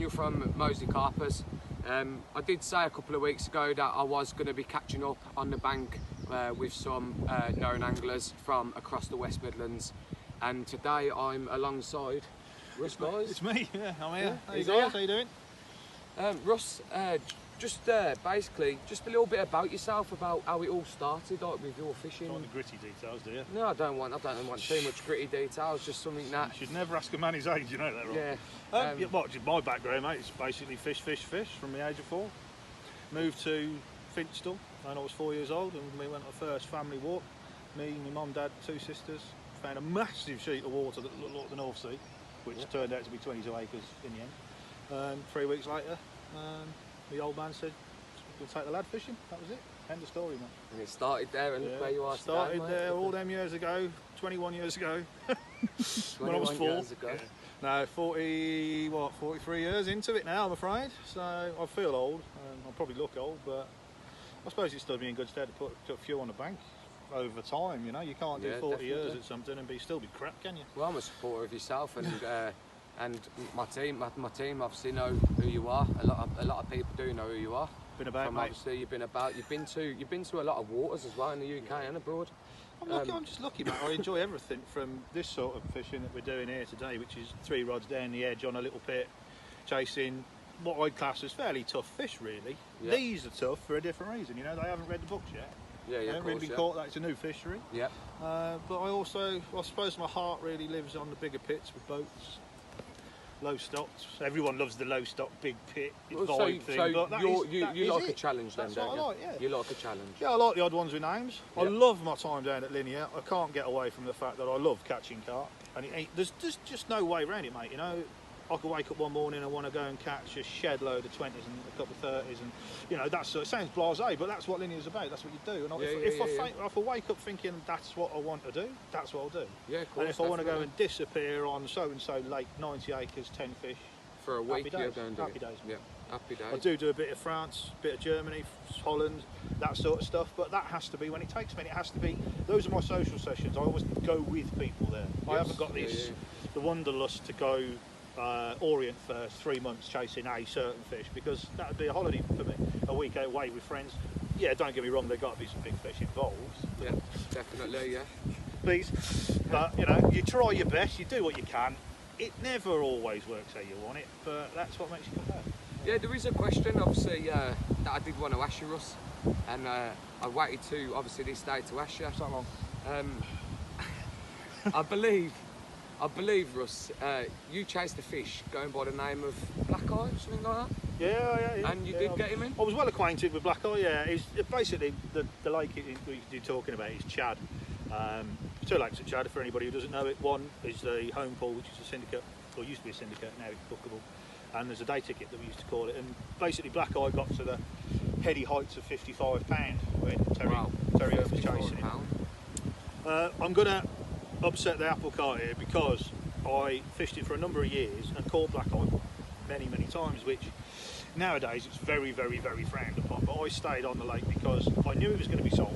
you're from Moseley Carpers. I did say a couple of weeks ago that I was going to be catching up on the bank with some known anglers from across the West Midlands, and today I'm alongside Russ Guise. It's me, yeah, I'm here. Yeah, Hey guys, how you doing? Russ, just basically, just a little bit about yourself, about how it all started, like with your fishing. You want the gritty details, do you? No, I don't want too much gritty details. Just something that You should never ask a man his age, you know that, right? Yeah. Yeah, well, just my background, mate, it's basically fish from the age of 4. Moved to Finstall when I was 4 years old, and we went on a first family walk. Me, my mum, dad, 2 sisters. Found a massive sheet of water that looked like the North Sea, which turned out to be 22 acres in the end. 3 weeks later, the old man said, "We'll take the lad fishing." That was it. End of story, mate. And it started there, and look where you are started today, mate. there all them years ago, 21 years ago, when I was 4. Years ago. Yeah. No, 43 years into it now, I'm afraid. So I feel old, and I probably look old, but I suppose it stood me in good stead to put a few on the bank over time. You know, you can't do 40 years definitely. at something and still be crap, can you? Well, I'm a supporter of yourself, and my team obviously know who you are. A lot of people do know who you are. Been about, mate. Obviously, you've been about. You've been to a lot of waters as well in the UK and abroad. I'm just lucky, mate. I enjoy everything from this sort of fishing that we're doing here today, which is 3 rods down the edge on a little pit, chasing what I'd class as fairly tough fish, really. Yeah. These are tough for a different reason. You know, they haven't read the books yet. Yeah, They haven't really been caught. That it's a new fishery. Yeah. But I suppose my heart really lives on the bigger pits with boats. Low stocks. Everyone loves the low stock, big pit vibe thing. But you like a challenge then, That's don't what you? I like, yeah. You like a challenge. Yeah, I like the odd ones with names. I Yeah. love my time down at Linear. I can't get away from the fact that I love catching carp. And there's just no way around it, mate. You know, I could wake up one morning and want to go and catch a shed load of 20s and a couple of 30s, and you know, it sounds blasé, but that's what Linear's about. That's what you do. And if I wake up thinking that's what I want to do, that's what I'll do. Yeah, of course. And if I want to go and disappear on so and so lake, 90 acres, 10 fish, for a week, happy you're days. going to do Happy it. days, Yeah, mate. happy days. I do a bit of France, a bit of Germany, Holland, that sort of stuff, but that has to be when it takes me. It has to be. Those are my social sessions. I always go with people there. Yes. I haven't got the wanderlust to go Orient for 3 months chasing a certain fish, because that would be a holiday for me. A week away with friends. Yeah, don't get me wrong. There's got to be some big fish involved. Yeah, definitely. Yeah. Please, but you know, you try your best. You do what you can. It never always works how you want it, but that's what makes you come back. Yeah, there is a question, obviously, that I did want to ask you, Russ, and I waited to, obviously, this day to ask you. So long. I believe, Russ, you chased a fish going by the name of Black Eye, something like that? Yeah. And you did get him in? I was well acquainted with Black Eye, yeah. It's basically, the lake you're talking about is Chad. 2 lakes at Chad, for anybody who doesn't know it. One is the home pool, which is a syndicate, or used to be a syndicate, now it's bookable. And there's a day ticket that we used to call it. And basically Black Eye got to the heady heights of £55 when Terry was chasing it. I'm going to upset the apple cart here, because I fished it for a number of years and caught Black Eye many times, which nowadays it's very frowned upon. But I stayed on the lake because I knew it was going to be sold.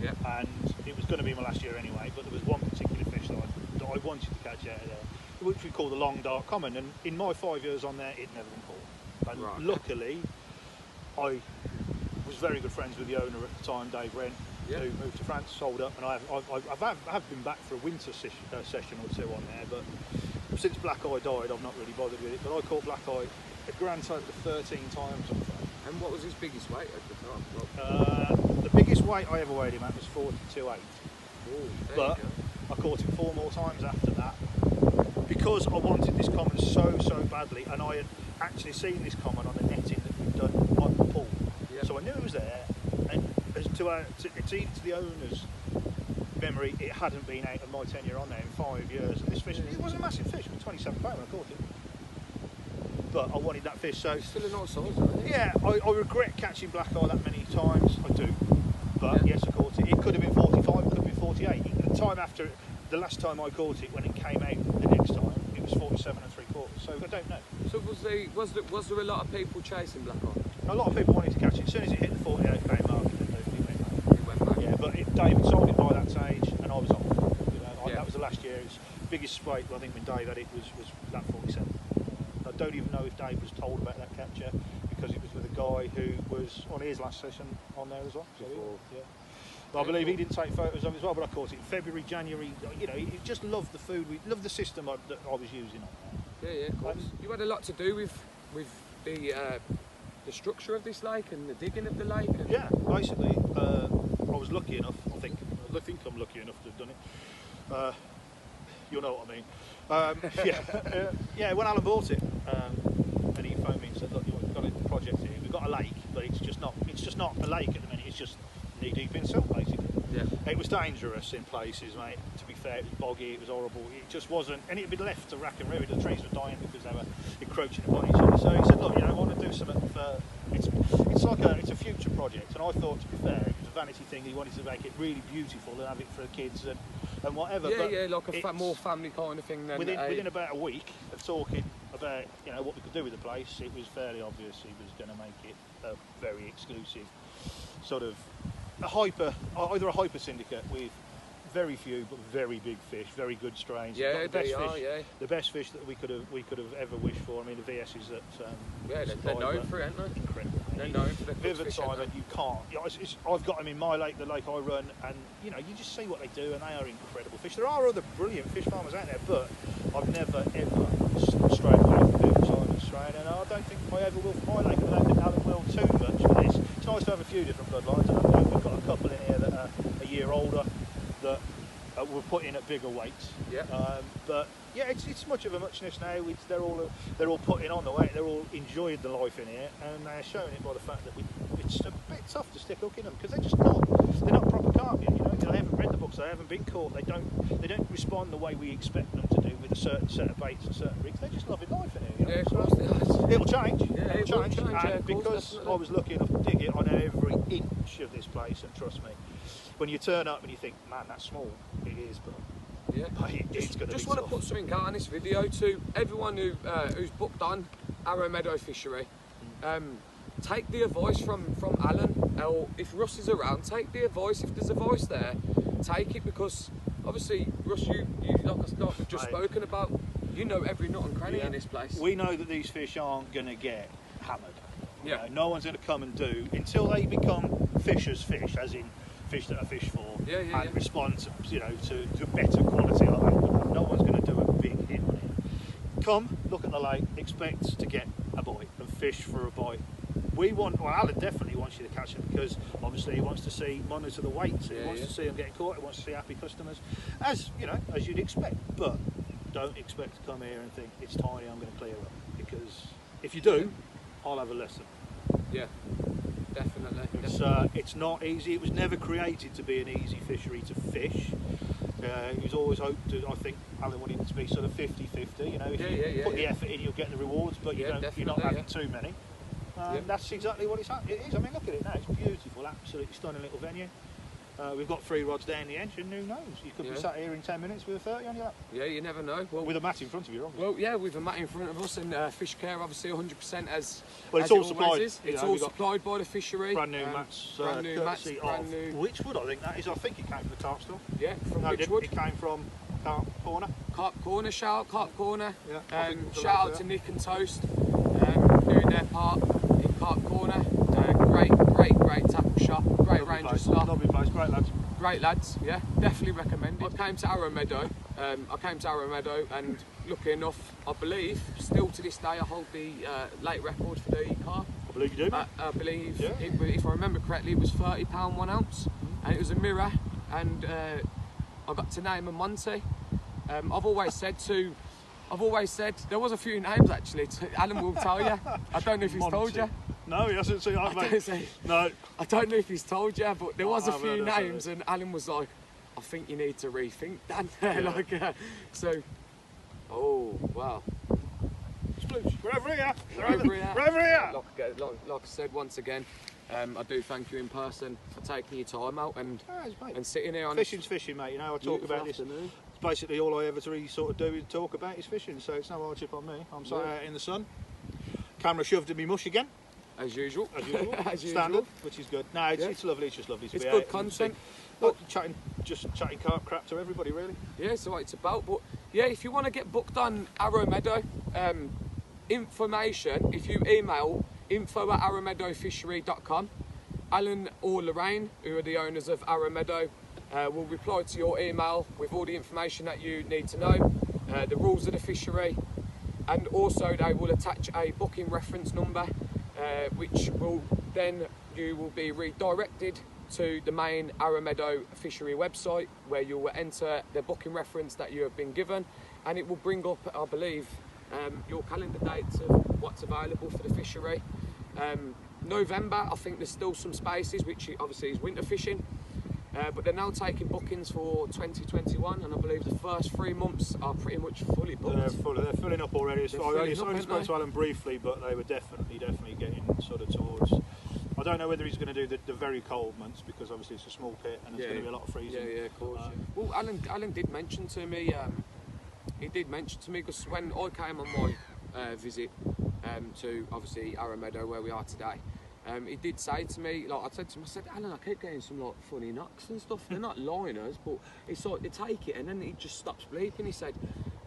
Yeah. And it was going to be my last year anyway, but there was one particular fish that I wanted to catch out of there, which we call the long dark common, and in my 5 years on there it never been caught. And Right. luckily I was very good friends with the owner at the time, Dave Wren, who moved to France, sold up, and I've been back for a winter session or 2 on there, but since Black Eye died I've not really bothered with it. But I caught Black Eye a grand total of 13 times on that. And what was his biggest weight at the time? The biggest weight I ever weighed him at was 42.8. Oh, But I caught him 4 more times after that, because I wanted this common so badly, and I had actually seen this common on the netting that we'd done on the pool. Yeah. So I knew it was there, and to the owner's memory, it hadn't been out of my tenure on there in 5 years. And this fish, it was a massive fish, it was 27 pound when I caught it. But I wanted that fish, so it's still a nice size, isn't it? yeah, I regret catching Black Eye that many times. I do, but yes, I caught it. It could have been 45, it could have been 48. The time after, the last time I caught it, when it came out the next time, it was 47 3/4. So I don't know. So was there a lot of people chasing Black Eye? A lot of people wanted to catch it. As soon as it hit the 48 pound mark, It went back. Yeah, but David sold it by that stage, and I was on. You know, that was the last year. His biggest weight, I think, when Dave had it was that 47. don't even know if Dave was told about that capture, because it was with a guy who was on his last session on there as well. So yeah. But I believe he didn't take photos of it as well, but I caught it in February, January. You know, he just loved the food. We loved the system that I was using on there. Yeah, of course. You had a lot to do with the structure of this lake and the digging of the lake. And yeah, basically, I was lucky enough. I think I'm lucky enough to have done it. You'll know what I mean. Yeah. When Alan bought it, and he phoned me and said, "Look, we've got a project here. We've got a lake, but it's just not a lake at the minute. It's just knee deep in silt, basically." Yeah. It was dangerous in places, mate. To be fair, it was boggy. It was horrible. It just wasn't, and it had been left to rack and ruin. The trees were dying because they were encroaching upon each other. So he said, "Look, I want to do something for." It's a future project, and I thought, to be fair, it was a vanity thing. He wanted to make it really beautiful and have it for the kids and whatever. Yeah, like a more family kind of thing. Than within about a week of talking about what we could do with the place, it was fairly obvious he was going to make it a very exclusive sort of either a hyper syndicate with very few but very big fish, very good strains. Yeah, the best fish that we could have ever wished for. I mean, the VS's that they're known for it, aren't they? Incredible. They're known for the Vivid Simon, you can't. I've got them in my lake, the lake I run, and you just see what they do, and they are incredible fish. There are other brilliant fish farmers out there, but I've never ever strayed away from Vivid Simon's strain, and I don't think I ever will for my lake. I don't think Alan will too much for this. It's nice to have a few different bloodlines, and I know we've got a couple in here that are a year older that we're put in at bigger weights. Yeah. But yeah, it's much of a muchness now. They're all putting on the weight. They're all enjoying the life in here, and they're showing it by the fact that it's a bit tough to stick hook in them because they're not proper carp yet. They haven't read the books. They haven't been caught. They don't respond the way we expect them to do with a certain set of baits and certain rigs. They're just loving life in here. Yeah, of course they are. It'll change. Yeah, it'll change. And because definitely. I was lucky enough to dig it on every inch of this place, and trust me, when you turn up and you think, man, that's small, it is, but yeah. It's going to be Just want to put something out on this video to everyone who's booked on Arrow Meadow Fishery. Take the advice from Alan, or if Russ is around, take the advice. If there's a voice there, take it, because obviously, Russ, you like we've just spoken about, you know every nut and cranny in this place. We know that these fish aren't going to get hammered. Yeah. No one's going to come and do until they become fishers' fish, as in fish that are fished for, and respond to better quality like that. No one's going to do a big hit on it. Come, look at the lake, expect to get a bite and fish for a bite. Alan definitely wants you to catch them, because obviously he wants to monitor the weights. He wants to see them getting caught. He wants to see happy customers, as you'd expect. But don't expect to come here and think it's tiny, I'm going to clear up, because if you do, I'll have a lesson. Yeah. Definitely. It's not easy. It was never created to be an easy fishery to fish. It was always hoped to, I think Alan wanted it to be sort of 50-50. If you put the effort in, you'll get the rewards, but you're not having too many. That's exactly what it is. I mean, look at it now. It's beautiful, absolutely stunning little venue. We've got 3 rods down the edge, and who knows? You could be sat here in 10 minutes with a 30 on your lap. Yeah, you never know. Well, with a mat in front of you, obviously. Well, yeah, with a mat in front of us, and fish care, obviously 100% as. Well, it's all supplied. It's all supplied by the fishery. Brand new mats. Brand new mats. Brand new. Whichwood, I think that is. I think it came from the Carp store. Yeah, from Whichwood. It came from Carp Corner. Carp Corner, Carp Corner. Yeah. Shout out to Nick and Toast, doing their part in Carp Corner. Great tackle shop. Great range of stuff. Lovely place. Great lads. Great lads, yeah, definitely recommend it. I came to Arrow Meadow, and lucky enough, I believe, still to this day, I hold the late record for the carp. I believe you do. I believe, if I remember correctly, it was £30 1 ounce, and it was a mirror, and I got to name a Monty. I've always said, there was a few names actually, Alan will tell you. I don't know if he's told you. No, he hasn't seen No. I don't know if he's told you, but there was a few names, and Alan was like, I think you need to rethink that. Oh, wow. We're over here. We're over here. Like I said, once again, I do thank you in person for taking your time out and sitting here on fishing's fishing, mate. I talk about this. It's basically all I ever really sort of do is talk about is fishing, so it's no hardship on me. I'm sat out in the sun. Camera shoved in me mush again. As usual. Standard, which is good. No, it's lovely. It's just lovely. It's good content. Just chatting carp crap to everybody, really. Yeah, so what it's about. But yeah, if you want to get booked on Arrow Meadow, information, if you email info@arrowmeadowfishery.com, Alan or Lorraine, who are the owners of Arrow Meadow, will reply to your email with all the information that you need to know, the rules of the fishery, and also they will attach a booking reference number, which will then you will be redirected to the main Arrow Meadow fishery website, where you will enter the booking reference that you have been given, and it will bring up, I believe, your calendar dates of what's available for the fishery. November, I think there's still some spaces, which obviously is winter fishing, but they're now taking bookings for 2021, and I believe the first 3 months are pretty much fully booked. They're filling up already. They're I only filling up, spoke to Alan briefly, but they were definitely getting sort of towards. I don't know whether he's going to do the very cold months, because obviously it's a small pit and there's going to be a lot of freezing. Yeah, of course. Well, Alan did mention to me, because when I came on my visit to obviously Arrow Meadow, where we are today, he did say to me, like I said to him, Alan, I keep getting some like funny knocks and stuff. They're not liners, but it's like they take it and then it just stops bleeping. He said,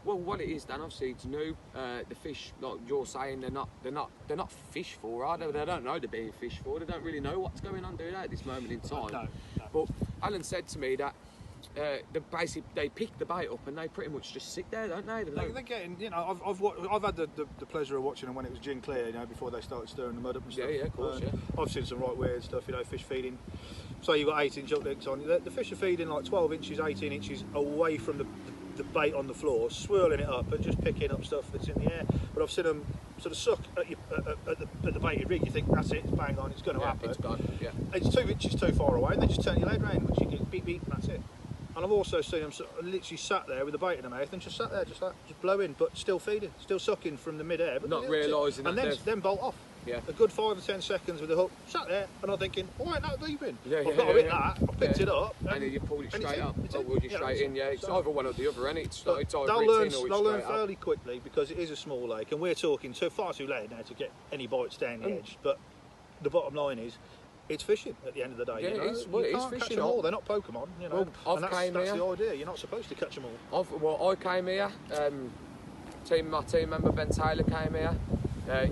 well, what it is, Dan, obviously it's new. The fish, like you're saying, they're not fish for, are they? They don't know they're being fished for. They don't really know what's going on, do they, at this moment in time? No. But Alan said to me that they pick the bait up and they pretty much just sit there, don't they? They're getting, you know, I've had the pleasure of watching them when it was gin clear, you know, before they started stirring the mud up and stuff. Yeah, of course, I've seen some right weird stuff, you know, fish feeding. So you've got 8-inch uplinks on. The fish are feeding like 12 inches, 18 inches away from the bait on the floor, swirling it up and just picking up stuff that's in the air. But I've seen them sort of suck at the baited rig. You think that's it, it's bang on, it's going to happen. It's gone. Yeah. It's 2 inches too far away, and they just turn your lead round, which you get beep beep, and that's it. And I've also seen them sort of literally sat there with the bait in their mouth and just sat there, just blowing, but still feeding, still sucking from the mid-air. But not realising that. And then bolt off. Yeah. A good 5 or 10 seconds with the hook, sat there, and I'm thinking, why ain't that leaving? I've got to hit that, I picked it up. And then you pulled it straight up. Or would you straight in, yeah. It's so, either one or the other, and it's either they'll learn straight fairly quickly, because it is a small lake, and we're talking far too late now to get any bites down the edge. But the bottom line is, it's fishing at the end of the day. Yeah, you know? it is. Well, you it is can't catch fishing. them all. They're not Pokemon, you know. Well, and that's the idea. You're not supposed to catch them all. I came here. My team member Ben Taylor came here.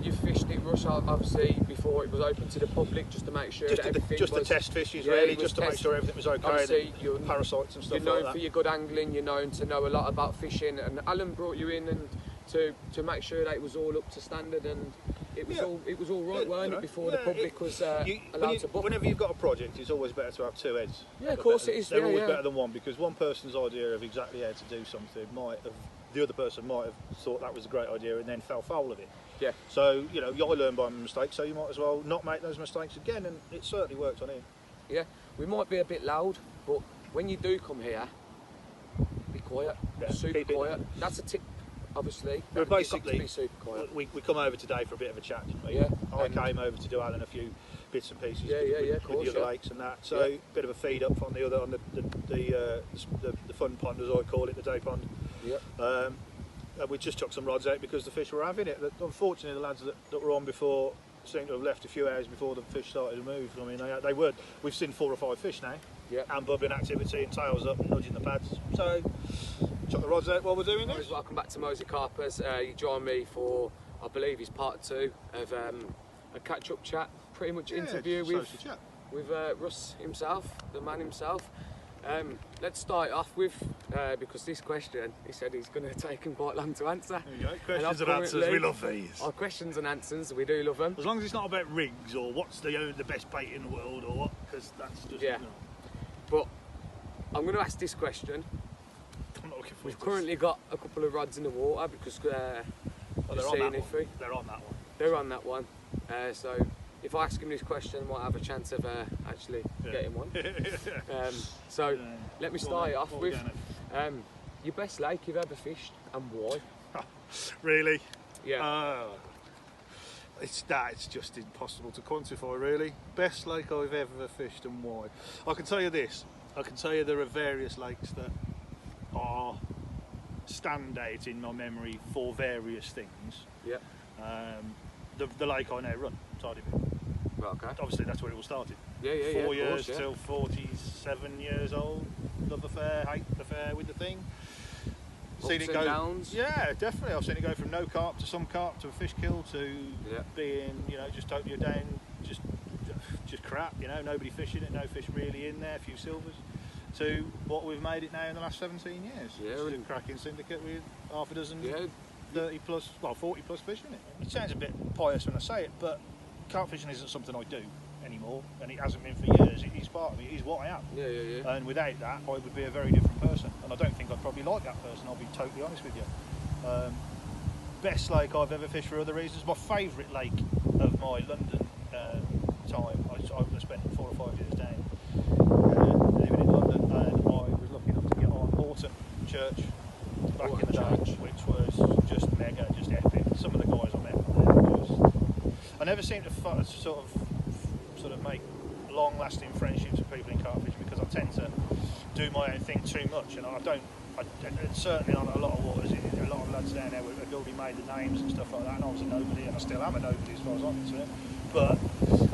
You fished it, Russ, obviously before it was open to the public, just to make sure that everything just was... the test fishes, really, just to make sure everything was okay. You're parasites and stuff like that. You're known for your good angling. You're known to know a lot about fishing, and Alan brought you in and to make sure that it was all up to standard, and it was all right, weren't it, before the public was allowed to book. Whenever you've got a project, it's always better to have two heads. Yeah, of course it is. They're always better than one, because one person's idea of exactly how to do something the other person might have thought that was a great idea and then fell foul of it. Yeah. So, you know, I learn by my mistakes, so you might as well not make those mistakes again, and it certainly worked on him. Yeah, we might be a bit loud, but when you do come here, be quiet, super quiet. That's a tip, obviously. We're basically, be super quiet. We come over today for a bit of a chat. Yeah. I came over to do Alan a few bits and pieces of course, with the other lakes and that. So a bit of a feed up on the fun pond, as I call it, the day pond. Yeah. We just took some rods out because the fish were having it. Unfortunately, the lads that were on before seem to have left a few hours before the fish started to move. I mean, they were. We've seen 4 or 5 fish now, and bubbling activity and tails up and nudging the pads. So, chuck the rods out while we're doing this. Welcome back to Moseley Carpers. You join me for, I believe, it's part 2 of a catch-up chat, pretty much interview with Russ himself, the man himself. Let's start off with, because this question, he said he's going to take him quite long to answer. There you go, questions and answers, we love these. Our questions and answers, we do love them. As long as it's not about rigs or what's the best bait in the world or what, because that's just, yeah. But I'm going to ask this question. I'm not looking for We've currently got a couple of rods in the water because they're on that one. They're on that one. They're on that one. So if I ask him this question, I might have a chance of actually getting one. So let me start it off with your best lake you've ever fished and why. Really? Yeah. It's just impossible to quantify, really. Best lake I've ever fished and why. I can tell you this. I can tell you there are various lakes that are standouts in my memory for various things. Yeah. The lake I now run, Tidyville. Well, okay. Obviously that's where it all started. 4 years till 47 years old. Love affair, hate affair with the thing. Seen Ups it and go. downs. Yeah, definitely. I've seen it go from no carp to some carp to a fish kill to being, you know, just totally down, just crap. You know, nobody fishing it, no fish really in there, a few silvers. To what we've made it now in the last 17 years. Yeah, Which is a cracking syndicate with half a dozen, 30 plus, well 40 plus fish in it. It sounds a bit pious when I say it, but carp fishing isn't something I do anymore, and it hasn't been for years. It is part of me, it is what I am. Yeah. And without that, I would be a very different person, and I don't think I'd probably like that person, I'll be totally honest with you. Best lake I've ever fished for other reasons. My favourite lake of my London time, I spent 4 or 5 years down living in London, and I was lucky enough to get on Horton Church back in the day, which was just mega, just epic. Some of the guys I met there, I never seem to sort of make long-lasting friendships with people in carp fishing because I tend to do my own thing too much, and and certainly on a lot of waters, a lot of lads down there have already made the names and stuff like that, and I was a nobody, and I still am a nobody as far as I'm concerned. But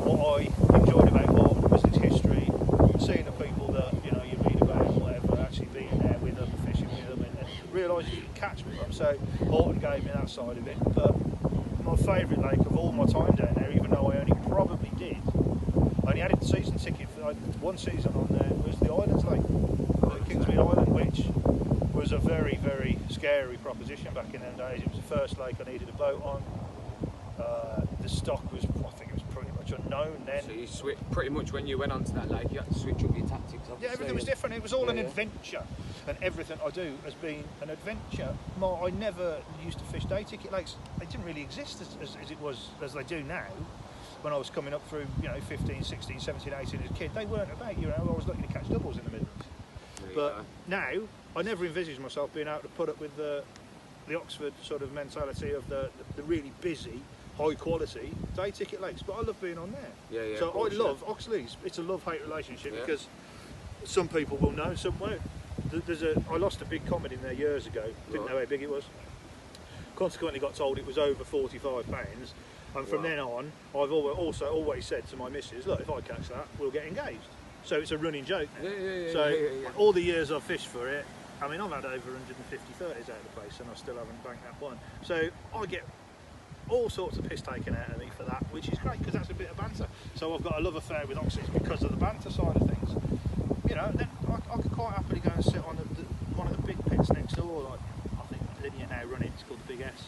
what I enjoyed about Horton was its history, seeing the people that, you know, you read about and whatever, actually being there with them, fishing with them, and realising you can catch with them. So Horton gave me that side of it. But my favourite lake of all my time down there, even though I only probably did, I only had a season ticket for one season on there, was the Islands Lake, Kingsmead Island, which was a very, very scary proposition back in them days. It was the first lake I needed a boat on. The stock was, I think it was pretty much unknown then. So you pretty much when you went onto that lake, you had to switch up your tactics. Obviously. Yeah, everything was different. It was all an adventure, and everything I do has been an adventure. I never used to fish day ticket lakes. They didn't really exist as they do now. When I was coming up through, you know, 15, 16, 17, 18 as a kid, they weren't about, you know, I was lucky to catch doubles in the Midlands. But now, I never envisaged myself being able to put up with the Oxford sort of mentality of the really busy, high quality day ticket lakes, but I love being on there. So I love Oxley's. It's a love-hate relationship because some people will know, some won't. I lost a big comet in there years ago, didn't know how big it was. Consequently got told it was over £45, and from then on I've always said to my missus, look, if I catch that, we'll get engaged. So it's a running joke now. All the years I've fished for it, I mean, I've had over 150 30s out of the place and I still haven't banked that one. So I get all sorts of piss taken out of me for that, which is great because that's a bit of banter. So I've got a love affair with Oxleys because of the banter side of things. You know, then I could quite happily go and sit on one of the big pits next door. Like, I think Linear now run it, it's called the Big S.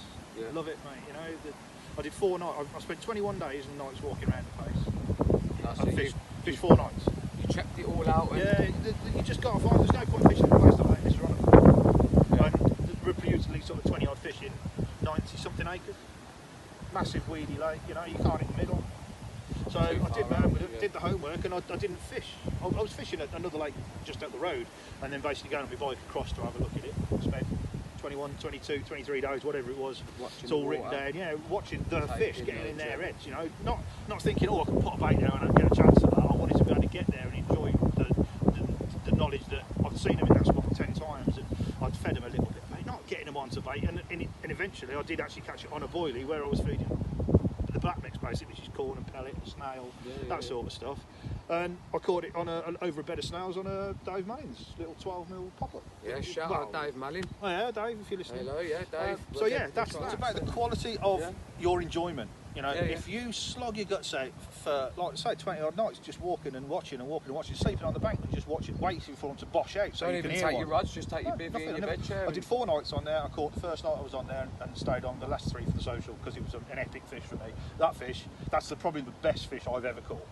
Love it, mate. You know, I did 4 nights. I spent 21 days and nights walking around the place. I fished 4 nights. You checked it all out. And you just got to find. There's no point fishing in a place like this, right? And reputedly sort of 20 odd fish in 90 something acres. Massive weedy lake, you know, you can't in the middle. So I did the homework and I didn't fish. I was fishing at another lake just up the road and then basically going on my bike across to have a look at it. I spent 21, 22, 23 days, whatever it was. It's all written down, yeah, watching the fish getting in their heads, you know, not thinking, oh, I can put a bait there and I'll get a chance of that. I wanted to be able to get there and enjoy the knowledge that I'd seen them in that spot 10 times and I'd fed them a little bit, mate, not getting them onto bait, and eventually I did actually catch it on a boilie where I was feeding the black mix basically, which is corn and pellet, snail, that sort of stuff. And I caught it on over a bed of snails on a Dave Manning's little 12mm popper. Yeah, shout out Dave Manning. Oh yeah, Dave, if you're listening. Hello, yeah, Dave. So yeah, that's about the quality of your enjoyment. You know, if you slog your guts out for, like say, 20 odd nights, just walking and watching, sleeping on the bank and just watching, waiting for them to bosh out so Don't you can even hear take one. your rods, just take your bivvy and your bed chair. I did 4 nights on there. I caught the first night I was on there and stayed on the last 3 for the social because it was an epic fish for me. That fish, that's probably the best fish I've ever caught.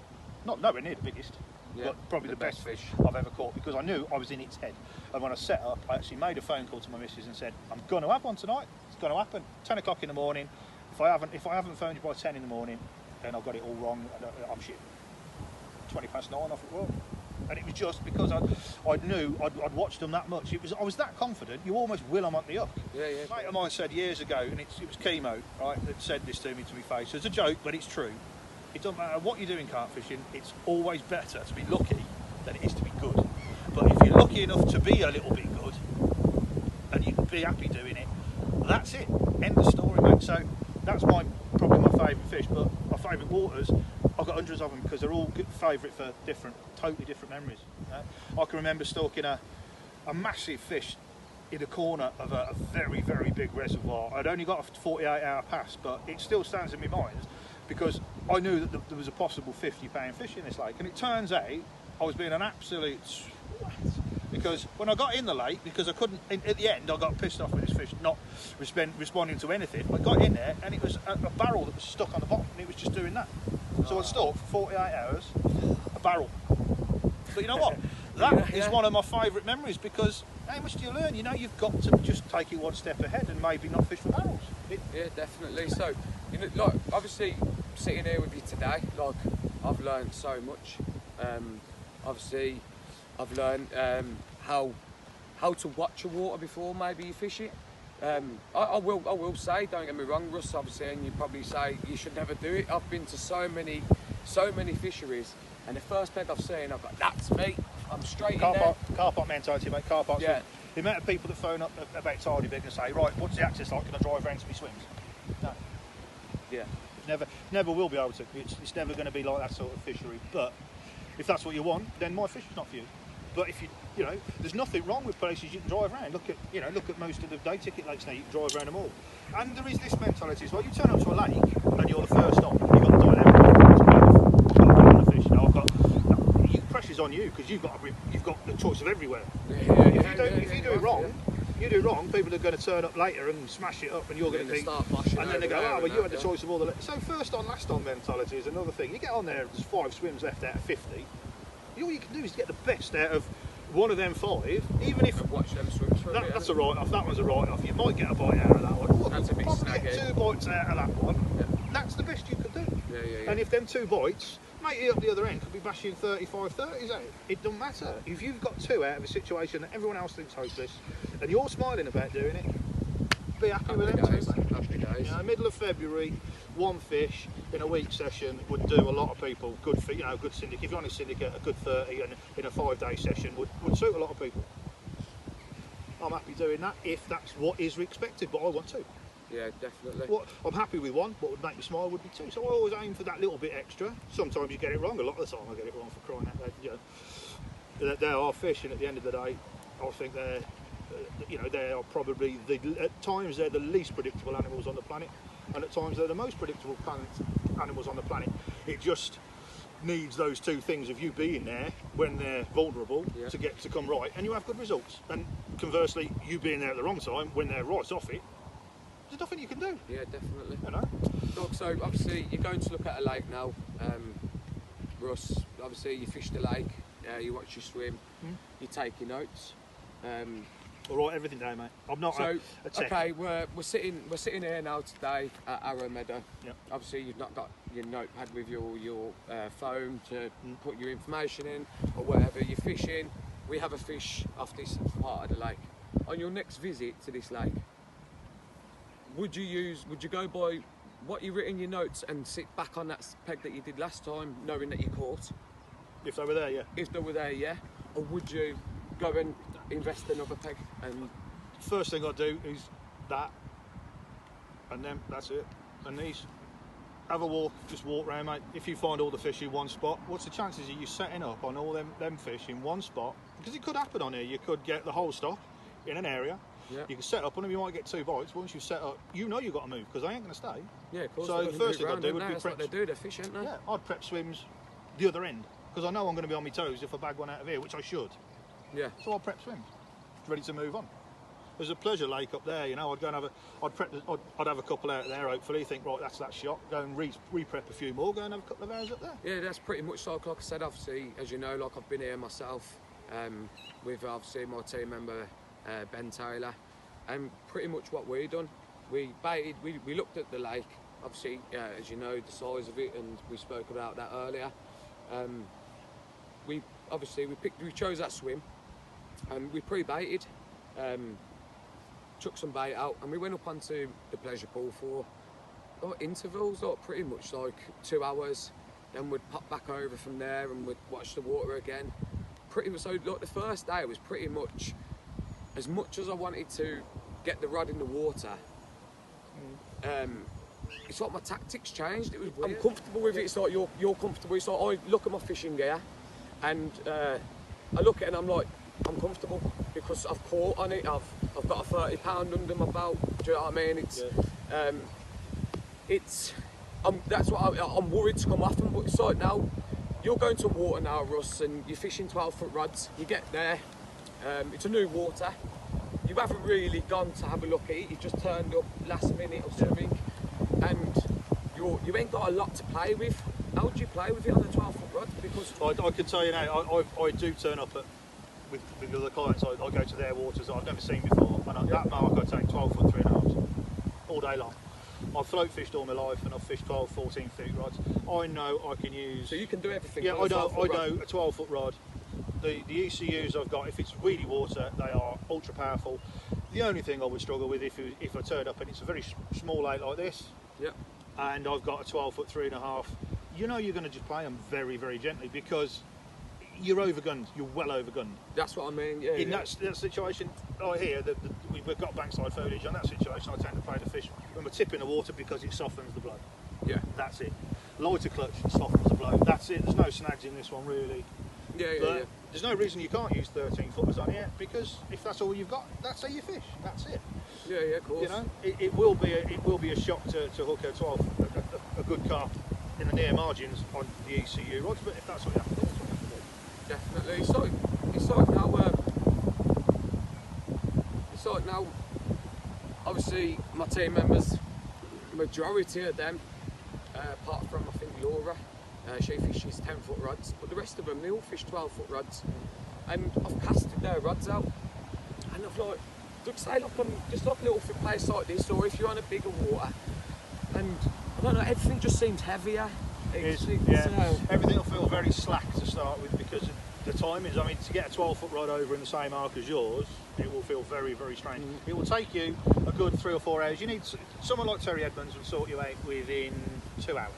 Not nowhere near the biggest. But probably the best fish I've ever caught because I knew I was in its head. And when I set up, I actually made a phone call to my missus and said, I'm going to have one tonight. It's going to happen. 10 o'clock in the morning. If I haven't phoned you by 10 in the morning, then I've got it all wrong. I'm shit. 20 past 9 off at work. And it was just because I knew I'd watched them that much. I was that confident. You almost will them on the hook. Yeah. A mate of mine said years ago, and it was Chemo, right, that said this to me to my face. It's a joke, but it's true. It doesn't matter what you do in carp fishing, it's always better to be lucky than it is to be good. But if you're lucky enough to be a little bit good, and you can be happy doing it, that's it. End of story, mate. So that's probably my favourite fish, but my favourite waters, I've got hundreds of them because they're all favourite for totally different memories. You know? I can remember stalking a massive fish in a corner of a very, very big reservoir. I'd only got a 48-hour pass, but it still stands in my mind because I knew that there was a possible 50-pound fish in this lake, and it turns out I was being an absolute swat. Because when I got in the lake, because I couldn't, at the end I got pissed off with this fish not responding to anything. I got in there and it was a barrel that was stuck on the bottom and it was just doing that. So I stuck for 48 hours, a barrel. But you know what? That is one of my favourite memories because how much do you learn? You know, you've got to just take it one step ahead and maybe not fish for barrels. Yeah, definitely. So, you know, like obviously sitting here with you today, like I've learned so much. Obviously, I've learned how to watch a water before maybe you fish it. I will say, don't get me wrong, Russ, obviously, and you probably say you should never do it. I've been to so many fisheries, and the first peg I've seen, I've got that's me. I'm straight in there. Car park mentality, mate. Car parks. Yeah. The amount of people that phone up about tardy big and say, right, what's the access like? Can I drive around to my swims? No. Yeah. Never will be able to. It's never going to be like that sort of fishery. But if that's what you want, then my fish is not for you. But if you know, there's nothing wrong with places you can drive around. Look at most of the day ticket lakes now. You can drive around them all. And there is this mentality as well. You turn up to a lake and you're the first stop. You've got the dynamic. I've got fish. Now pressure's on you because you've got the choice of everywhere. If you do it wrong, people are going to turn up later and smash it up, and you're going to think, and then they go, oh well, you had the choice of all the. So first on, last on mentality is another thing. You get on there, there's 5 swims left out of 50. All you can do is get the best out of one of them 5, even if watch them swims for that's a write-off. That one's a write-off. You might get a bite out of that one. Look, that's a bit probably get 2 bites out of that one. Yeah. That's the best you could do. Yeah. And if them 2 bites, mate, up the other end could be bashing 35, 30s out. It doesn't matter. If you've got 2 out of a situation that everyone else thinks hopeless, and you're smiling about doing it, be happy with them too, mate. Happy days. You know, middle of February, 1 fish in a week session would do a lot of people. Good syndicate. If you're on a syndicate, a good 30 and in a 5-day session would suit a lot of people. I'm happy doing that if that's what is expected, but I want 2. Yeah, definitely. What I'm happy with 1. What would make me smile would be 2. So I always aim for that little bit extra. Sometimes you get it wrong. A lot of the time I get it wrong, for crying out loud. You know, they are fish, and at the end of the day, I think they're, they are probably at times they're the least predictable animals on the planet, and at times they're the most predictable animals on the planet. It just needs those 2 things of you being there when they're vulnerable to come right, and you have good results. And conversely, you being there at the wrong time when they're right off it. There's nothing you can do. Yeah, definitely. You know? Look, so obviously you're going to look at a lake now, Russ. Obviously you fish the lake, you watch you swim, you take your notes. All right, everything down, mate. I'm not a tech. Okay, we're sitting here now today at Arrow Meadow. Yep. Obviously you've not got your notepad with your phone to put your information in or whatever. You're fishing. We have a fish off this part of the lake. On your next visit to this lake, would you go by what you written in your notes and sit back on that peg that you did last time, knowing that you caught? If they were there, yeah. If they were there, yeah. Or would you go and invest another peg? And first thing I do is that, and then that's it. And these, have a walk, just walk round, mate. If you find all the fish in one spot, what's the chances of you setting up on all them fish in one spot? Because it could happen on here. You could get the whole stock in an area. Yeah. You can set up on them, you might get 2 bites. Once you set up, you know you've got to move because they ain't going to stay. Yeah, of course. So the first thing I'd do would be prep. prep. They do, they're fishing, aren't they? Yeah, I'd prep swims the other end because I know I'm going to be on my toes if I bag one out of here, which I should. Yeah. So I'll prep swims, ready to move on. There's a pleasure lake up there, you know. I'd go and I'd have a couple out there. Hopefully, think right, that's that shot. Go and re-prep a few more. Go and have a couple of hours up there. Yeah, that's pretty much like I said. Obviously, as you know, like I've been here myself with obviously my team member Ben Taylor, and pretty much what we done. We baited. We looked at the lake. Obviously, as you know, the size of it, and we spoke about that earlier. We chose that swim, and we pre-baited. Chuck some bait out, and we went up onto the pleasure pool for intervals, pretty much like 2 hours. Then we'd pop back over from there, and we'd watch the water again. So like the first day was pretty much as I wanted to get the rod in the water. It's like my tactics changed. It was I'm comfortable with it. It's like you're comfortable. It's like I look at my fishing gear, and I look at it and I'm like, I'm comfortable because I've caught on it. I've got a £30 under my belt. Do you know what I mean? That's what I'm worried to come off them. But it's like now, you're going to water now, Russ, and you're fishing 12-foot rods. You get there, it's a new water. You haven't really gone to have a look at it. You just turned up last minute or something, and you ain't got a lot to play with. How do you play with it on a 12-foot rod? Because I can tell you now, I do turn up with other clients. I go to their waters that I've never seen before, and at that mark I take 12 foot 3.5 all day long. I've float fished all my life, and I've fished 12, 14 feet rods. I know I can use. So you can do everything. Yeah, I know a 12-foot rod. The ECUs I've got, if it's weedy water, they are ultra powerful. The only thing I would struggle with if I turned up and it's a very small lake like this, and I've got a 12-foot 3.5, you know you're going to just play them very, very gently because you're overgunned. You're well overgunned. That's what I mean. Yeah. In that situation, right here, we've got bankside foliage. On that situation, I tend to play the fish when we're tipping the water because it softens the blow. Yeah. That's it. Lighter clutch softens the blow. That's it. There's no snags in this one really. Yeah. There's no reason you can't use 13 footers on here because if that's all you've got, that's how you fish. That's it. Yeah, of course. You know, it will be a shock to hook a good carp in the near margins on the ECU rods, but if that's what you have to do, that's what you have to do. Definitely. It's like now. Obviously, my team members, majority of them, apart from I think Laura, she fishes 10-foot rods, but the rest of them they all fish 12-foot rods, and I've casted their rods out, and I've say just like a little place like this, or if you're on a bigger water, and I don't know, everything just seems heavier. Everything will feel very slack to start with because of the timings. I mean, to get a 12-foot rod over in the same arc as yours, it will feel very, very strange. It will take you a good 3 or 4 hours. You need someone like Terry Edmonds would sort you out within 2 hours.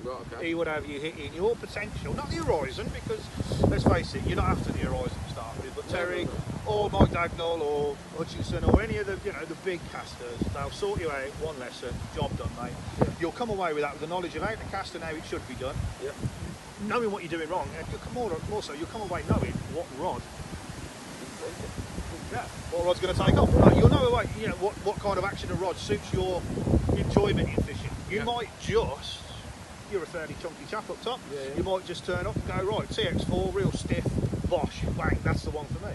Right, okay. He would have you hitting your potential, not the horizon, because let's face it, you're not after the horizon to start with. But Terry, or Mike Dagnall, or Hutchinson, or any of the the big casters, they'll sort you out one lesson, job done, mate. Yeah. You'll come away with that, with the knowledge of how to cast and how it should be done. Yeah. Knowing what you're doing wrong, and more so, you'll come away knowing what rod. Yeah, what rod's going to take off. Right, you'll know what kind of action and rod suits your enjoyment in fishing. You might just. You're a fairly chunky chap up top. You might just turn up and go, right, TX4, real stiff, bosh, bang, that's the one for me.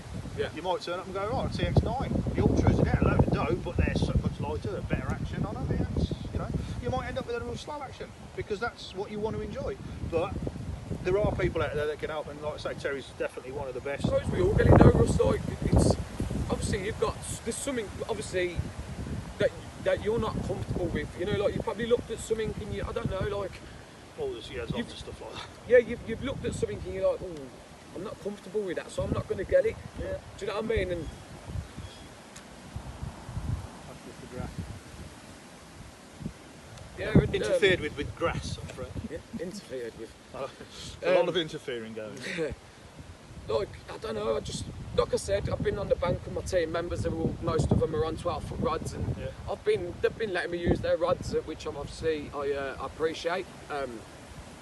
You might turn up and go, right, TX9, the Ultras, they're a load of dough, but they're so much lighter, they're better action on them. You might end up with a real slow action because that's what you want to enjoy. But there are people out there that can help, and like I say, Terry's definitely one of the best. I suppose we all get it though, Russ. Like, it's obviously there's something obviously that you're not comfortable with. Like you probably looked at something and I don't know, like. All this years on and stuff like that. Yeah, you've looked at something and you're like, oh, I'm not comfortable with that, so I'm not going to get it. Yeah. Do you know what I mean? And that's just the grass. Yeah, interfered with grass, I'm afraid. Yeah, interfered with. A lot of interfering going. Like, I don't know, like I said, I've been on the bank with my team members, most of them are on 12-foot rods, and they've been letting me use their rods, which I appreciate. Well,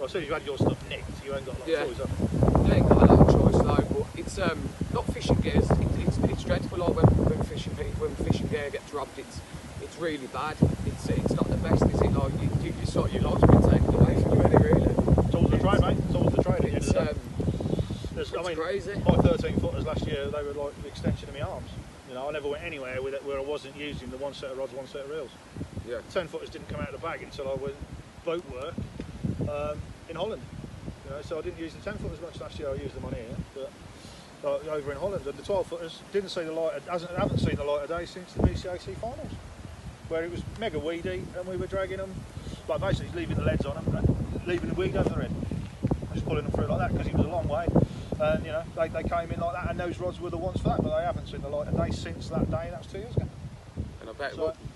as soon as you had your stuff nicked, you ain't got a lot of choice, have you? I ain't got a lot of choice though, but it's not fishing gears. It's dreadful. Like when fishing gear gets robbed, it's really bad. It's not the best, is it? Like your life's been taken away from you, really. It's always the trade, mate. It's always the trade. It's crazy. My 13 footers last year, they were like the extension of my arms. I never went anywhere with it where I wasn't using the one set of rods, one set of reels. 10 footers didn't come out of the bag until I went boat work in Holland. So I didn't use the 10 footers much last year. I used them on here, but over in Holland, and the 12 footers haven't seen the light of day since the BCAC finals, where it was mega weedy and we were dragging them, like basically leaving the leads on them, and leaving the weed over the end. Just pulling them through like that because it was a long way, and they came in like that, and those rods were the ones for that, but they haven't seen the light of day since that day, and that was 2 years ago. And I bet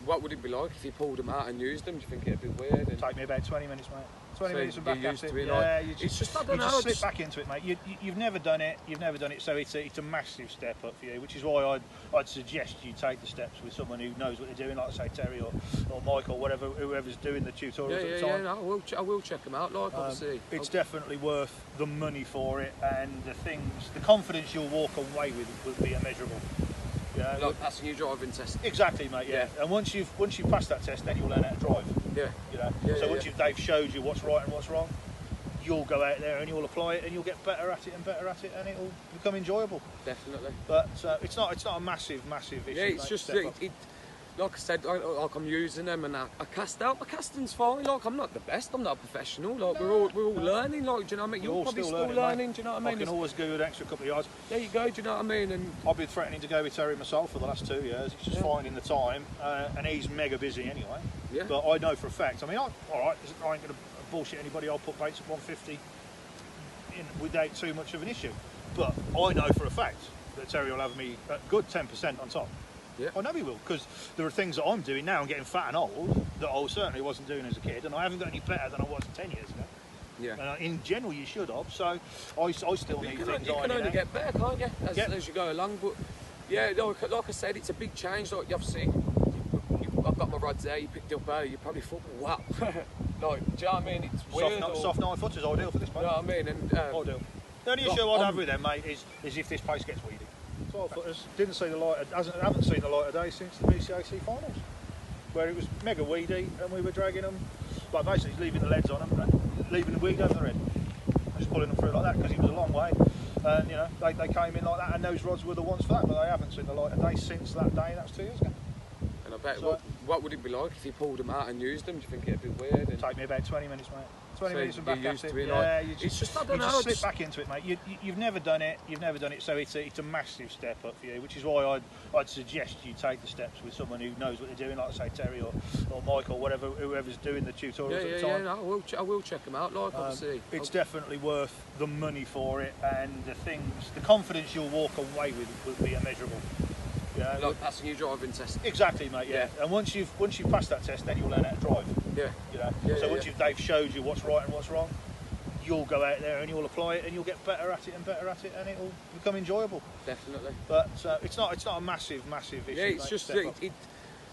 what would it be like if you pulled them out and used them? Do you think it'd be weird? It'd take me about 20 minutes, mate. 20 So minutes and back you're at used it. to it, Yeah, like, you it's just, I don't you know, just slip just- back into it, mate. You've never done it. You've never done it, so it's a massive step up for you. Which is why I'd suggest you take the steps with someone who knows what they're doing, like say Terry or Mike or whatever, whoever's doing the tutorials at the time. No, I will check them out. Like, obviously, It's definitely worth the money for it, and the confidence you'll walk away with will be immeasurable. You know, like passing your driving test. exactly, mate. Yeah. And once you've passed that test, then you'll learn how to drive. Yeah. You know. Yeah, so yeah, once they've showed you what's right and what's wrong, you'll go out there and you'll apply it, and you'll get better at it and better at it, and it'll become enjoyable. Definitely. But it's not a massive issue. Yeah, it's mate, just step up. like I said, like I'm using them and I cast out. My casting's fine. Like I'm not the best. I'm not a professional. Like we're all learning. Like, do you know what I mean? You're You're all probably still still learning. mate. Do you know what I mean? I can always do an extra couple of yards. There you go. Do you know what I mean? And I've been threatening to go with Terry myself for the last 2 years. It's just finding the time, and he's mega busy anyway. Yeah. But I know for a fact. I mean, all right, I ain't going to bullshit anybody. I'll put baits at 150 without too much of an issue. But I know for a fact that Terry will have me a good 10% on top. Yeah. I know he will, because there are things that I'm doing now. I'm getting fat and old that I certainly wasn't doing as a kid, and I haven't got any better than I was 10 years ago. yeah. And in general, you should have. So I still need You things can ironing only out. get better, can't you? Yeah. As you go along. But yeah, like I said, it's a big change. Like obviously, I've got my rods there. You picked up earlier. You probably thought, wow. Like, do you know what I mean? It's weird. Soft 9 footers ideal for this place. You know what I mean? And Ideal. The only issue I'd have with them, mate, is if this place gets weedy. 12 footers didn't see the light. Haven't seen the light of day since the BCAC finals, where it was mega weedy and we were dragging them, like basically leaving the leads on them, and leaving the weed over the head, just pulling them through like that because it was a long way. And you know they came in like that, and those rods were the ones for that. But they haven't seen the light of day since that day. That's 2 years ago. and I bet So- what would it be like if you pulled them out and used them? Do you think it'd be weird? And It'd take me about 20 minutes, mate. 20 So minutes and you're back at used it. to it, Yeah, like, you it's just, I don't you know, just slip just- back into it, mate. You've never done it. You've never done it, so it's a massive step up for you. Which is why I'd suggest you take the steps with someone who knows what they're doing, like say Terry or Mike or whatever, whoever's doing the tutorials at the time. No, I will check them out. Like obviously, It's definitely worth the money for it, and the confidence you'll walk away with will be immeasurable. You know, like passing your driving test. exactly, mate. Yeah. And once you've passed that test, then you'll learn how to drive. Yeah. You know. Yeah, so yeah, once they've showed you what's right and what's wrong, you'll go out there and you'll apply it, and you'll get better at it and better at it, and it'll become enjoyable. Definitely. But it's not a massive issue. Yeah, it's mate, just step up.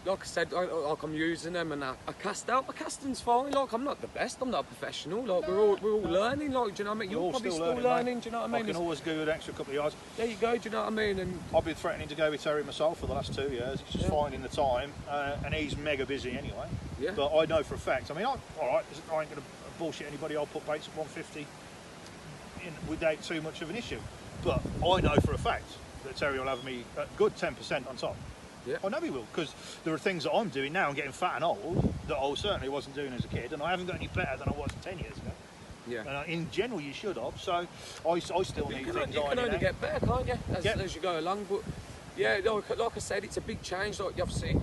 like I said, like I'm using them and I cast out. My casting's fine. Like I'm not the best. I'm not a professional. Like we're all learning. Like, do you know what I mean? You're You're all probably still still learning, learning. Do you know what I I mean? can always do an extra couple of yards. There you go. Do you know what I mean? And I've been threatening to go with Terry myself for the last 2 years. It's just finding the time, and he's mega busy anyway. yeah. But I know for a fact. I mean, all right, I ain't going to bullshit anybody. I'll put baits at 150 without too much of an issue. But I know for a fact that Terry will have me a good 10% on top. Yeah. I know he will, because there are things that I'm doing now. I'm getting fat and old that I certainly wasn't doing as a kid, and I haven't got any better than I was 10 years ago. Yeah. And in general, you should have. So I still need You things can ironing only out. get better, can't you? Yeah. As you go along. But yeah, like I said, it's a big change. Like obviously,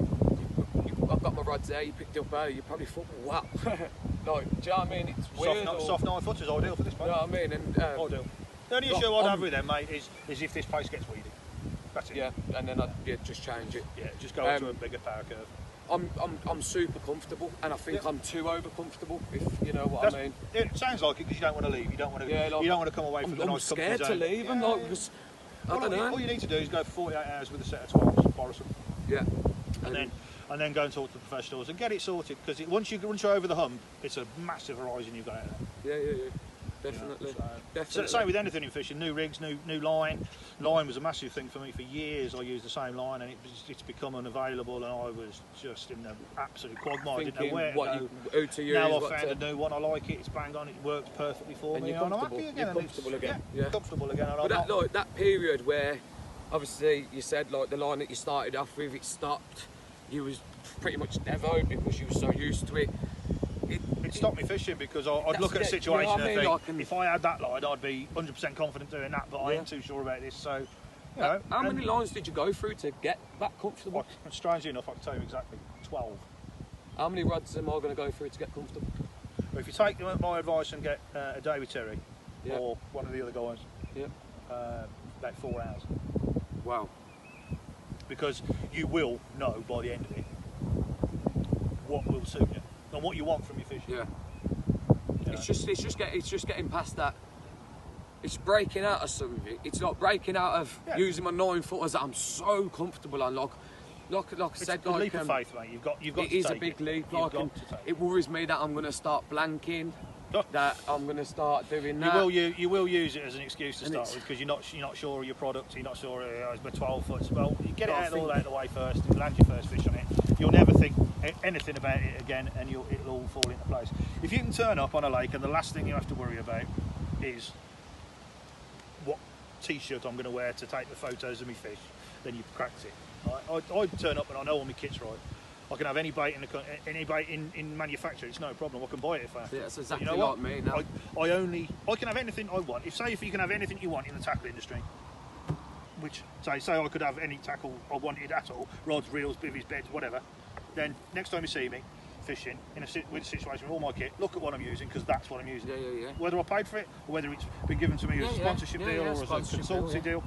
I've got my rods there. You picked up earlier. You probably thought, wow. Like, do you know what I mean? It's weird. Soft 9 footers ideal for this You place. know what I mean? And Ideal. The only issue I'd have with them, mate, is if this place gets weedy. That's it. yeah, and then I'd just change it. Yeah, just go to a bigger power curve. I'm super comfortable, and I think I'm too over comfortable. If you know what I mean. It sounds like it because you don't want to leave. You don't want to. Yeah, like, you don't want to come away from the I'm nice company scared to zone. leave them, like, because I don't know. All you need to do is go for 48 hours with a set of 12s, borrow some, Yeah. and then go and talk to the professionals and get it sorted. Because once you're over the hump, it's a massive horizon you've got out there. Yeah. Definitely. You know, Definitely. same with anything in fishing. New rigs, new line. Line was a massive thing for me for years. I used the same line, and it's become unavailable, and I was just in the absolute quagmire. I didn't know where to go. Who to use. Now I've what found to- a new one. I like it. It's bang on. It works perfectly for And me. you're And I'm comfortable. happy again. You're and it's- comfortable again. Yeah. Comfortable again. And But I'm not- that period where, obviously, you said like the line that you started off with, it stopped. You was pretty much devoed because you were so used to it. It stopped me fishing because I'd That's look at a it, situation you know what I and mean, think, like, if I had that line, I'd be 100% confident doing that, but I Yeah. ain't too sure about this. So, you know, How many lines did you go through to get that comfortable? strangely enough, I can tell you exactly 12. How many rods am I going to go through to get comfortable? But if you take my advice and get a day with Terry Yeah. or one of the other guys, Yeah. about 4 hours, Wow. because you will know by the end of it what will suit you and what you want from your fishing. Yeah. You know? It's just getting past that. It's breaking out of something. It's not breaking out of using my 9-footers that I'm so comfortable on. Like I said, it's a leap of faith, mate. You've got it to is a take big it. leap. You've got to take It worries me that I'm going to start blanking. That I'm going to start doing that. You will use it as an excuse to start with because you're not sure of your product. You're not sure it's my 12 foot. Well, you get it all out of the way first. You land your first fish on it. You'll never think anything about it again, and it'll all fall into place. If you can turn up on a lake and the last thing you have to worry about is what t-shirt I'm going to wear to take the photos of my fish, then you've cracked it. I'd turn up and I know all my kit's right. I can have any bait in manufacture. It's no problem. I can buy it if I have to. Yeah, that's exactly you know like me now. I can have anything I want. If you can have anything you want in the tackle industry, which say I could have any tackle I wanted at all, rods, reels, bivvies, beds, whatever. Then next time you see me fishing with a situation with all my kit, look at what I'm using because that's what I'm using. Yeah. Whether I paid for it or whether it's been given to me as a sponsorship deal or as a consultancy deal.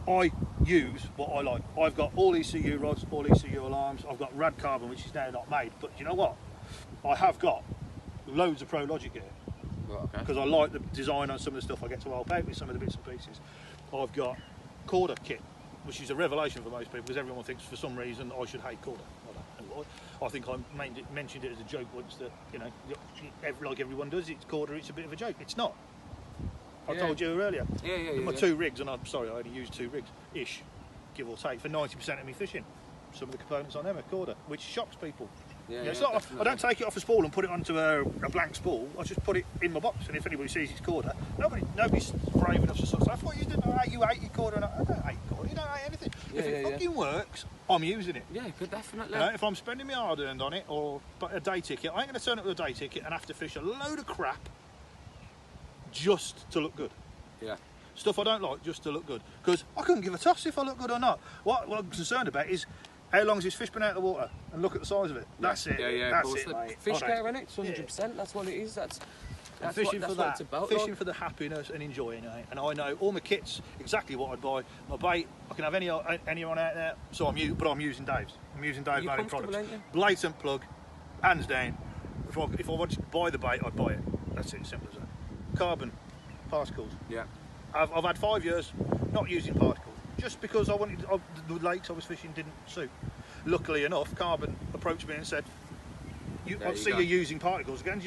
I use what I like. I've got all ECU rods, all ECU alarms. I've got rad carbon, which is now not made. But you know what? I have got loads of Pro Logic gear because I like the design on some of the stuff I get to help out with some of the bits and pieces. I've got Corda kit, which is a revelation for most people because everyone thinks for some reason I should hate Corda. I don't know why. I think I mentioned it as a joke once that, you know, like everyone does, it's Corda, it's a bit of a joke. It's not. I told you earlier. My 2 rigs, and I'm sorry, I only use 2 rigs-ish, give or take, for 90% of me fishing. Some of the components on them are Corda, which shocks people. It's not. I don't take it off a spool and put it onto a blank spool. I just put it in my box, and if anybody sees it's Corda, nobody's brave enough to sort of say, I thought you didn't know you hate your Corda. And I don't hate Corda. You don't hate anything. If it fucking works, I'm using it. Yeah, good, definitely. You know, if I'm spending my hard-earned on it or a day ticket, I ain't going to turn up with a day ticket and have to fish a load of crap just to look good. Yeah. Stuff I don't like just to look good. Because I couldn't give a toss if I look good or not. What I'm concerned about is how long's this fish been out of the water and look at the size of it. That's it. That's it, mate. Fish care, innit? It's 100%. That's what it is. That's fishing what, for that. Fishing for the happiness and enjoying it. And I know all my kit's exactly what I'd buy. My bait, I can have anyone out there. So I'm using Dave's. I'm using Dave's Marine products. Blatant plug, hands down. If I wanted to buy the bait, I'd buy it. That's it. Simple as that. Carbon particles. Yeah. I've had 5 years not using particles just because the lakes I was fishing didn't suit. Luckily enough, Carbon approached me and said, I see you're using particles again.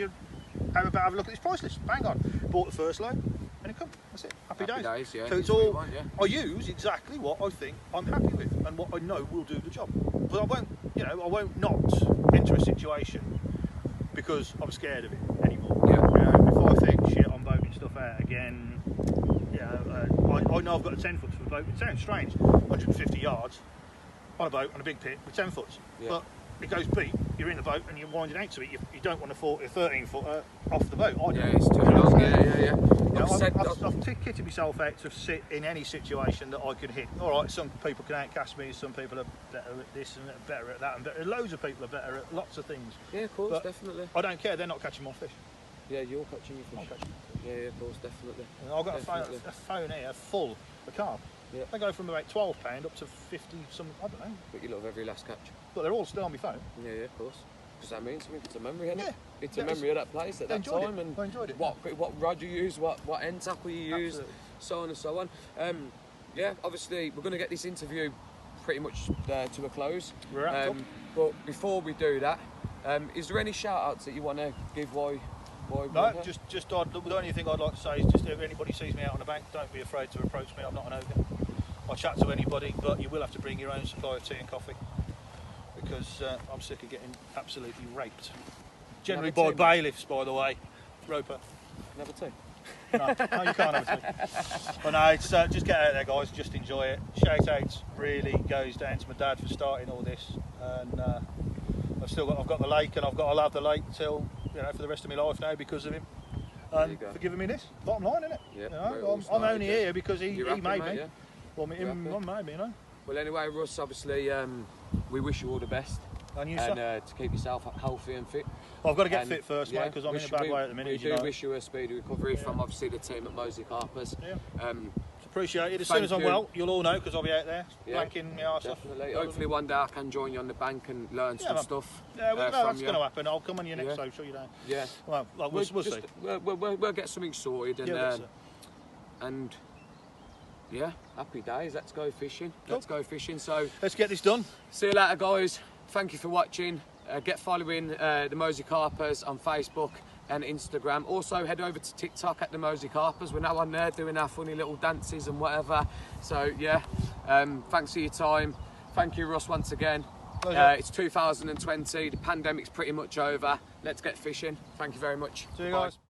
Have a look at this price list. Bang on. Bought the first load and it come. That's it. Happy days. Yeah. So it's all. I use exactly what I think I'm happy with and what I know will do the job. But I won't not enter a situation because I'm scared of it anymore. If I think shit, I'm boating stuff out again. I know I've got a 10 foot for the boat. It sounds strange, 150 yards on a boat on a big pit with 10 foots. But it goes beat. You're in the boat and you're winding out to it. You don't want a 13 footer off the boat. It's too long. I've kitted myself out to sit in any situation that I could hit. All right, some people can outcast me. Some people are better at this and better at that, and better. Loads of people are better at lots of things. Yeah, of course, definitely. I don't care. They're not catching my fish. Yeah, you're catching your fish. I'm catching my fish. Yeah, of course, definitely. And I've got a phone here full of carp. Yeah. They go from about £12 up to 50 some, I don't know. But you love every last catch. But they're all still on my phone. Yeah, of course. Because that means something. It's a memory, isn't it? Yeah. It's a memory of that place at that time. And I enjoyed it. What rod you use, what end tackle you use, so on and so on. Yeah, obviously we're going to get this interview pretty much to a close. We're wrapped up. But before we do that, is there any shout outs that you want to give? Why no, just the only thing I'd like to say is just if anybody sees me out on the bank, don't be afraid to approach me. I'm not an ogre. I'll chat to anybody, but you will have to bring your own supply of tea and coffee because I'm sick of getting absolutely raped. Generally by bailiffs, by the way. Roper. Have a tea? No, you can't have a tea. But no, it's, just get out there, guys. Just enjoy it. Shout outs really goes down to my dad for starting all this, and I've got the lake, and I'll have the lake till for the rest of my life now because of him. And for giving me this. Bottom line, isn't it? Yeah. I'm only here because he made me. Yeah. Well, him made me, Well, anyway, Russ, obviously, we wish you all the best. And you, to keep yourself healthy and fit. Well, I've got to get fit first, mate, because I'm in a bad way at the minute. We do wish you a speedy recovery from obviously the team at Moseley Carpers. Yeah. Appreciate it. As Thank soon as I'm you. well, you'll all know because I'll be out there Yeah, blanking my arse off. definitely. Hopefully one day I can join you on the bank and learn some man. stuff. Yeah, well, no, from that's you. going to happen. I'll come on your next Yeah. social, you know. Yeah. Well, we'll see. We'll get something sorted and Yeah, that's it. and yeah, happy days. Let's go fishing. Cool. Let's go fishing. So Let's get this done. see you later, guys. Thank you for watching. Get following the Moseley Carpers on Facebook and Instagram. Also head over to TikTok at the Moseley Carpers. We're now on there doing our funny little dances and whatever. So yeah, thanks for your time. Thank you, Russ, once again. It's 2020. The pandemic's pretty much over. Let's get fishing. Thank you very much. See you Bye. guys.